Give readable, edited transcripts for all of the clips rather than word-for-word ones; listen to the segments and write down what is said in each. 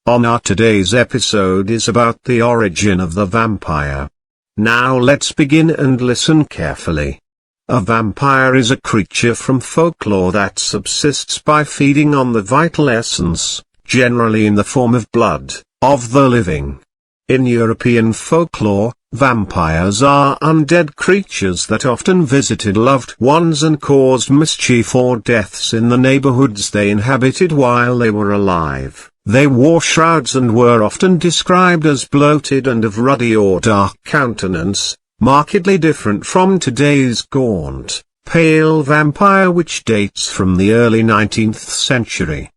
On our today's episode is about the origin of the vampire. Now let's begin and listen carefully. A vampire is a creature from folklore that subsists by feeding on the vital essence, generally in the form of blood, of the living. In European folklore, vampires are undead creatures that often visited loved ones and caused mischief or deaths in the neighborhoods they inhabited while they were alive. They wore shrouds and were often described as bloated and of ruddy or dark countenance, markedly different from today's gaunt, pale vampire which dates from the early 19th century.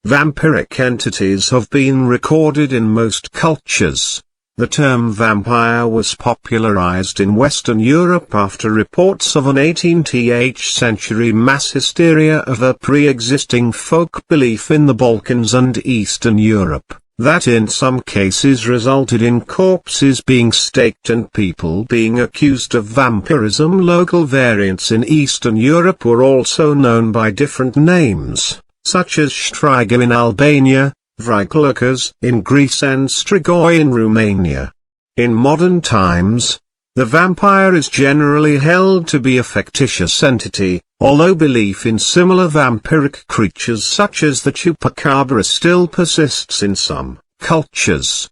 Vampiric entities have been recorded in most cultures. The term vampire was popularized in Western Europe after reports of an 18th century mass hysteria of a pre-existing folk belief in the Balkans and Eastern Europe, that in some cases resulted in corpses being staked and people being accused of vampirism. Local variants in Eastern Europe were also known by different names, such as Striga in Albania, Vrikolakas in Greece and Strigoi in Romania. In modern times, the vampire is generally held to be a fictitious entity, although belief in similar vampiric creatures such as the chupacabra still persists in some cultures.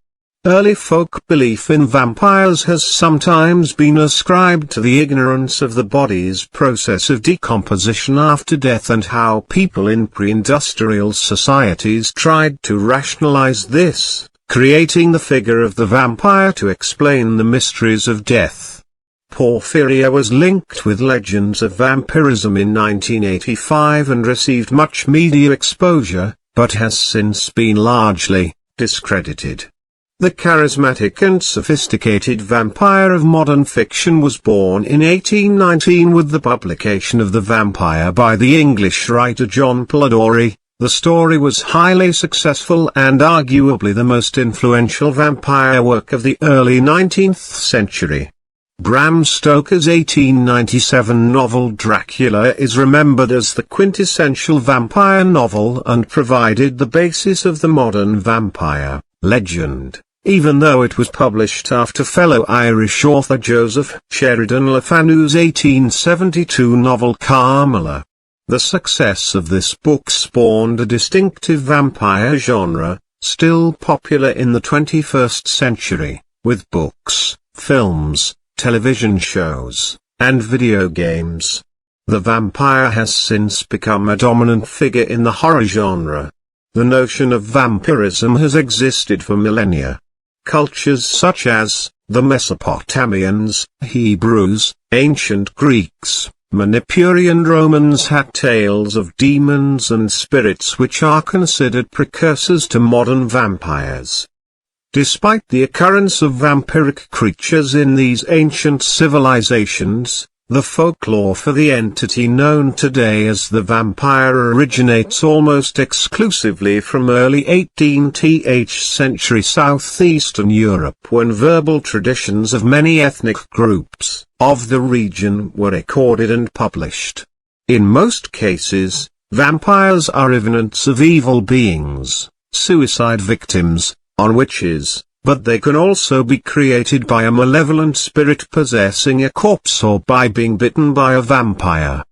Early folk belief in vampires has sometimes been ascribed to the ignorance of the body's process of decomposition after death and how people in pre-industrial societies tried to rationalize this, creating the figure of the vampire to explain the mysteries of death. Porphyria was linked with legends of vampirism in 1985 and received much media exposure, but has since been largely discredited. The charismatic and sophisticated vampire of modern fiction was born in 1819 with the publication of The Vampire by the English writer John Polidori. The story was highly successful and arguably the most influential vampire work of the early 19th century. Bram Stoker's 1897 novel Dracula is remembered as the quintessential vampire novel and provided the basis of the modern vampire legend, even though it was published after fellow Irish author Joseph Sheridan Le Fanu's 1872 novel Carmilla. The success of this book spawned a distinctive vampire genre, still popular in the 21st century, with books, films, television shows, and video games. The vampire has since become a dominant figure in the horror genre. The notion of vampirism has existed for millennia. Cultures such as the Mesopotamians, Hebrews, ancient Greeks, Manipuri and Romans had tales of demons and spirits which are considered precursors to modern vampires. Despite the occurrence of vampiric creatures in these ancient civilizations, the folklore for the entity known today as the vampire originates almost exclusively from early 18th century southeastern Europe, when verbal traditions of many ethnic groups of the region were recorded and published. In most cases, vampires are evidence of evil beings, suicide victims, or witches, but they can also be created by a malevolent spirit possessing a corpse or by being bitten by a vampire.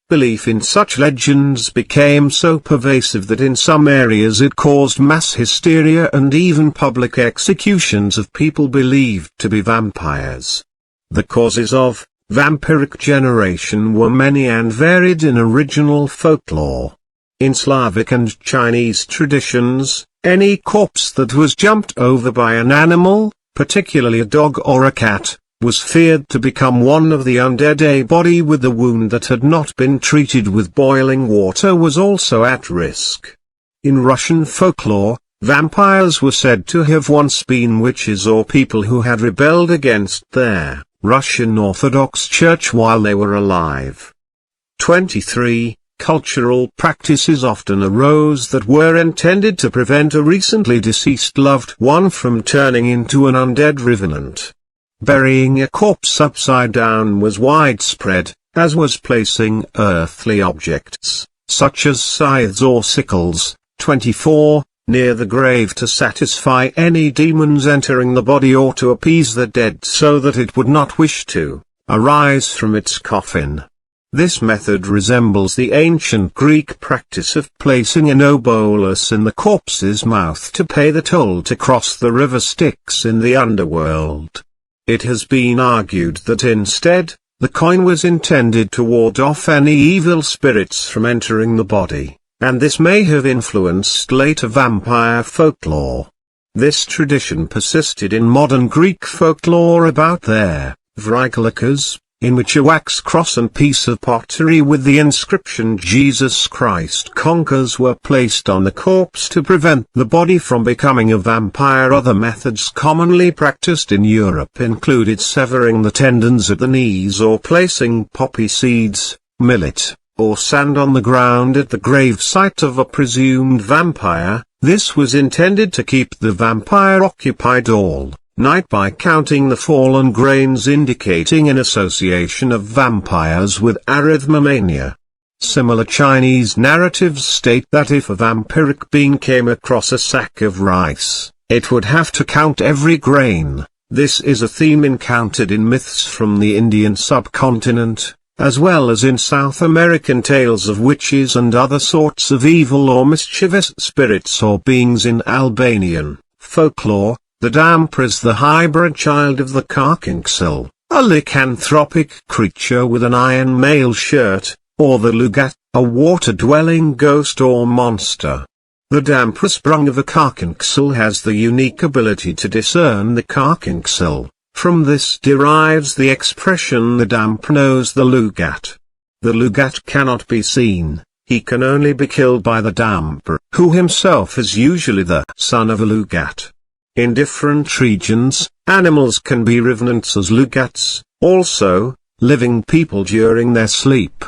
Belief in such legends became so pervasive that in some areas it caused mass hysteria and even public executions of people believed to be vampires. The causes of vampiric generation were many and varied in original folklore. In Slavic and Chinese traditions, any corpse that was jumped over by an animal, particularly a dog or a cat, was feared to become one of the undead. A body with a wound that had not been treated with boiling water was also at risk. In Russian folklore, vampires were said to have once been witches or people who had rebelled against their Russian Orthodox Church while they were alive. 23. Cultural practices often arose that were intended to prevent a recently deceased loved one from turning into an undead revenant. Burying a corpse upside down was widespread, as was placing earthly objects, such as scythes or sickles. 24. near the grave to satisfy any demons entering the body or to appease the dead so that it would not wish to arise from its coffin. This method resembles the ancient Greek practice of placing an obolus in the corpse's mouth to pay the toll to cross the river Styx in the underworld. It has been argued that instead, the coin was intended to ward off any evil spirits from entering the body, and this may have influenced later vampire folklore. This tradition persisted in modern Greek folklore about their vrykolikas, in which a wax cross and piece of pottery with the inscription Jesus Christ Conquers were placed on the corpse to prevent the body from becoming a vampire. Other methods commonly practiced in Europe included severing the tendons at the knees or placing poppy seeds, millet, or sand on the ground at the grave site of a presumed vampire. This was intended to keep the vampire occupied all night by counting the fallen grains, indicating an association of vampires with arithmomania. Similar Chinese narratives state that if a vampiric being came across a sack of rice, it would have to count every grain. This is a theme encountered in myths from the Indian subcontinent, as well as in South American tales of witches and other sorts of evil or mischievous spirits or beings. In Albanian folklore, the damper is the hybrid child of the carkinxel, a lycanthropic creature with an iron mail shirt, or the lugat, a water-dwelling ghost or monster. The damper sprung of a carkinxel has the unique ability to discern the carkinxel. From this derives the expression the damper knows the lugat. The lugat cannot be seen, he can only be killed by the damper, who himself is usually the son of a lugat. In different regions, animals can be revenants as lugats, also, living people during their sleep.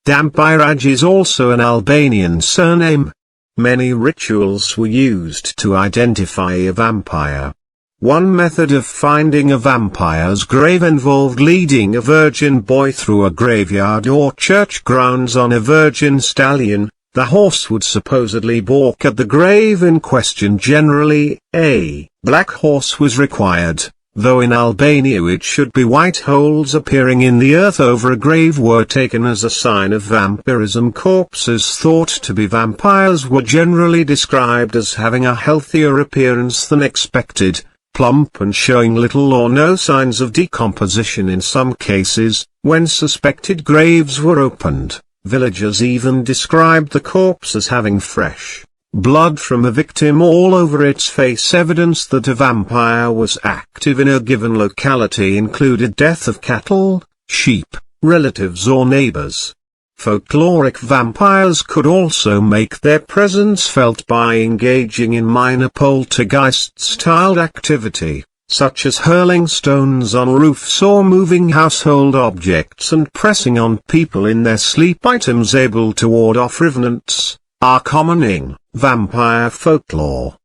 Dampiraj is also an Albanian surname. Many rituals were used to identify a vampire. One method of finding a vampire's grave involved leading a virgin boy through a graveyard or church grounds on a virgin stallion. The horse would supposedly balk at the grave in question. Generally, a black horse was required, though in Albania it should be white. Holes appearing in the earth over a grave were taken as a sign of vampirism. Corpses thought to be vampires were generally described as having a healthier appearance than expected, plump and showing little or no signs of decomposition. In some cases, when suspected graves were opened, villagers even described the corpse as having fresh blood from a victim all over its face. Evidence that a vampire was active in a given locality included death of cattle, sheep, relatives or neighbors. Folkloric vampires could also make their presence felt by engaging in minor poltergeist-styled activity, such as hurling stones on roofs or moving household objects and pressing on people in their sleep. Items able to ward off revenants are common in vampire folklore.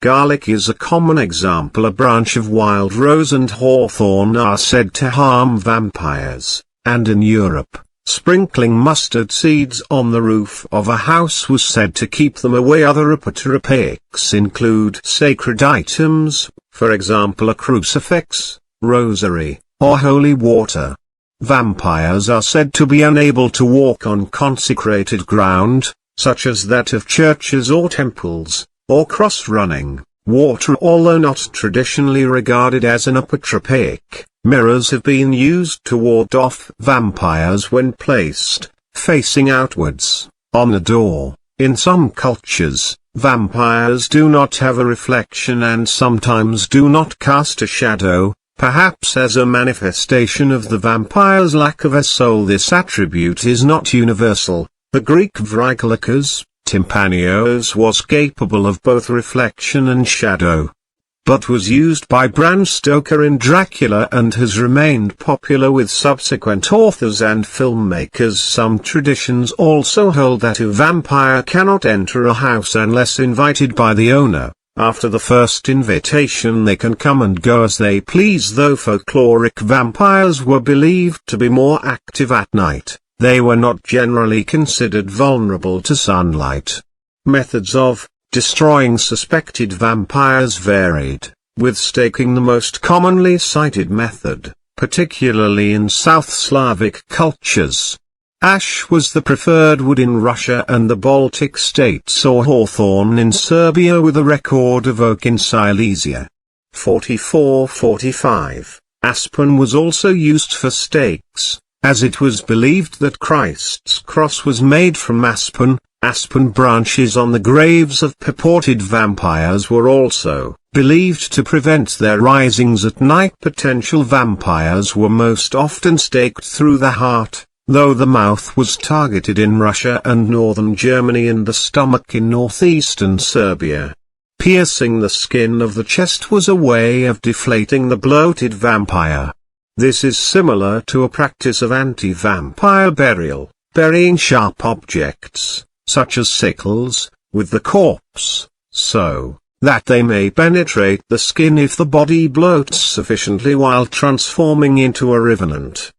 Garlic is a common example. A branch of wild rose and hawthorn are said to harm vampires, and in Europe, sprinkling mustard seeds on the roof of a house was said to keep them away. Other apotropaics include sacred items, for example a crucifix, rosary, or holy water. Vampires are said to be unable to walk on consecrated ground, such as that of churches or temples, or cross running water. Although not traditionally regarded as an apotropaic, mirrors have been used to ward off vampires when placed, facing outwards, on the door. In some cultures, vampires do not have a reflection and sometimes do not cast a shadow, perhaps as a manifestation of the vampire's lack of a soul. This attribute is not universal. The Greek vrykolikas, Tympanios, was capable of both reflection and shadow, but was used by Bram Stoker in Dracula and has remained popular with subsequent authors and filmmakers. Some traditions also hold that a vampire cannot enter a house unless invited by the owner. After the first invitation they can come and go as they please. Though folkloric vampires were believed to be more active at night, they were not generally considered vulnerable to sunlight. Methods of Destroying suspected vampires varied, with staking the most commonly cited method, particularly in South Slavic cultures. Ash was the preferred wood in Russia and the Baltic states, or hawthorn in Serbia, with a record of oak in Silesia. 44-45. Aspen was also used for stakes, as it was believed that Christ's cross was made from aspen. Aspen branches on the graves of purported vampires were also believed to prevent their risings at night. Potential vampires were most often staked through the heart, though the mouth was targeted in Russia and northern Germany, and the stomach in northeastern Serbia. Piercing the skin of the chest was a way of deflating the bloated vampire. This is similar to a practice of anti-vampire burial, burying sharp objects, such as sickles, with the corpse, so that they may penetrate the skin if the body bloats sufficiently while transforming into a revenant.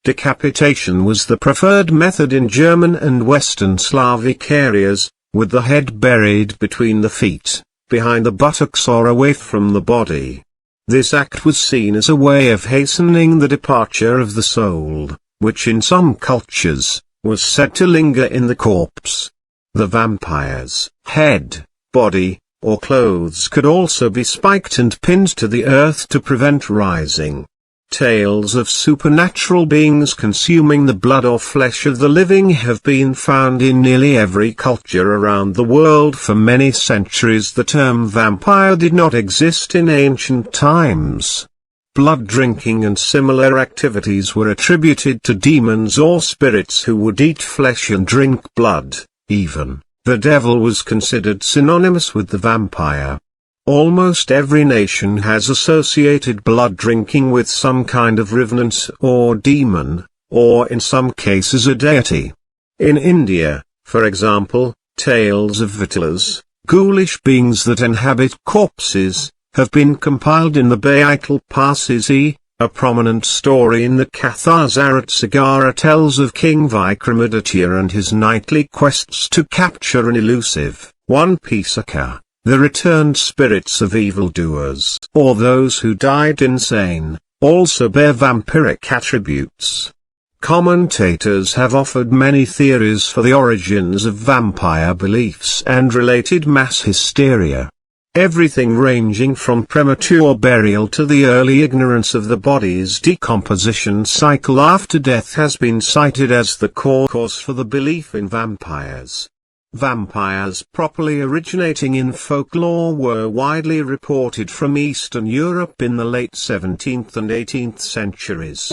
Decapitation was the preferred method in German and Western Slavic areas, with the head buried between the feet, behind the buttocks or away from the body. This act was seen as a way of hastening the departure of the soul, which in some cultures was said to linger in the corpse. The vampire's head, body, or clothes could also be spiked and pinned to the earth to prevent rising. Tales of supernatural beings consuming the blood or flesh of the living have been found in nearly every culture around the world for many centuries. The term vampire did not exist in ancient times. Blood drinking and similar activities were attributed to demons or spirits who would eat flesh and drink blood. Even the devil was considered synonymous with the vampire. Almost every nation has associated blood drinking with some kind of revenant or demon, or in some cases a deity. In India, for example, tales of vitalas, ghoulish beings that inhabit corpses, have been compiled in the Untitled Chapter. A prominent story in the Katha tells of King Vikramaditya and his nightly quests to capture an elusive One Pisaka, the returned spirits of evildoers, or those who died insane, also bear vampiric attributes. Commentators have offered many theories for the origins of vampire beliefs and related mass hysteria. Everything ranging from premature burial to the early ignorance of the body's decomposition cycle after death has been cited as the core cause for the belief in vampires. Vampires properly originating in folklore were widely reported from Eastern Europe in the late 17th and 18th centuries.